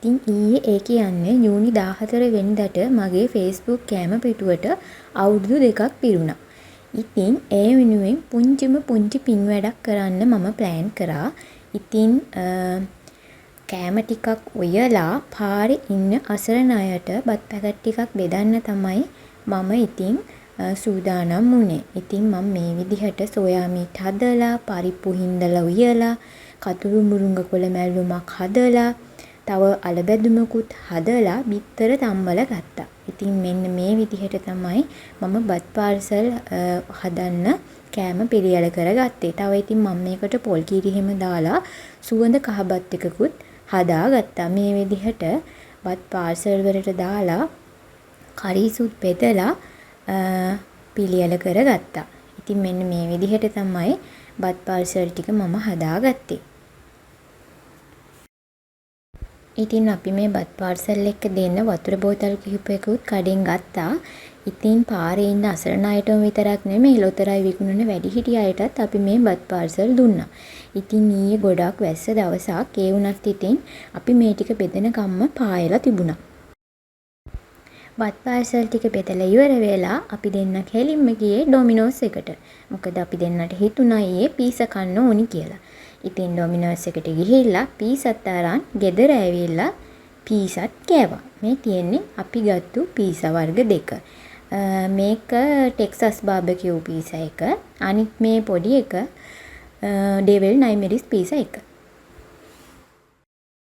ඉතින් ඊයේ ඒ කියන්නේ ජූනි 14 වෙනිදාට මගේ Facebook කෑම පිටුවට අවුරුදු 2ක් පිරුණා. ඉතින් ඒ වෙනුවෙන් පුංචි පින් වැඩක් කරන්න මම ප්ලෑන් කරා. ඉතින් කෑම ටිකක් උයලා පාරේ ඉන්න අසරණ අයට බත් පැකට් ටිකක් බෙදන්න තමයි මම ඉතින් සූදානම් වුණේ. ඉතින් මම මේ විදිහට සෝයා මීට් හදලා, පරිප්පු හින්දලා උයලා, කතුරු මුරුංග කොළ මැල්ලුමක් හදලා, තව අලබැදුමකුත් හදලා බිත්තර තම්බලා ගත්තා. ඉතින් මෙන්න මේ විදිහට තමයි මම බත් පාර්සල් හදන්න කෑම පිළියෙල කරගත්තේ. තව ඉතින් මම මේකට පොල් කිරි හැම දාලා සුවඳ කහ බත් එකකුත් හදාගත්තා. මේ විදිහට බත් පාර්සල් වලට දාලා කරිසුත් බෙදලා පිළියෙල කරගත්තා. ඉතින් මෙන්න මේ විදිහට තමයි බත් පාර්සල් ටික මම හදාගත්තේ. ඉතින් අපි මේ බත් පාර්සල් එක දෙන්න වතුර බෝතල් කිහිපයකුත් කඩෙන් ගත්තා. ඉතින් පාරේ ඉන්න අසරණ අයටම විතරක් නෙමෙයි ලොතරැයි විකුණන වැඩිහිටි අයටත් අපි මේ බත් පාර්සල් දුන්නා. ඉතින් ඊයේ ගොඩක් වැස්ස දවසක් ඒ වුණත් ඉතින් අපි මේ ටික බෙදන කම්ම පායලා තිබුණා. බත් පාර්සල් ටික බෙදලා ඉවර වෙලා අපි දෙන්න කෙලින්ම ගියේ ඩොමිනෝස් එකට. මොකද අපි දෙන්නට හිතුණා ඊයේ පීසා කන්න ඕනි කියලා. ඉතින් ඩොමිනෝස් එකට ගිහිල්ලා පීසත් අරන් ගෙදර ඇවිල්ලා පීසත් කෑවා. මේ තියෙන්නේ අපි ගත්තු පීසා වර්ග දෙක. මේක ටෙක්සස් බාබකියු පීසා එක. අනිත් මේ පොඩි එක ඩෙවිල් නයිමරිස් පීසා එක.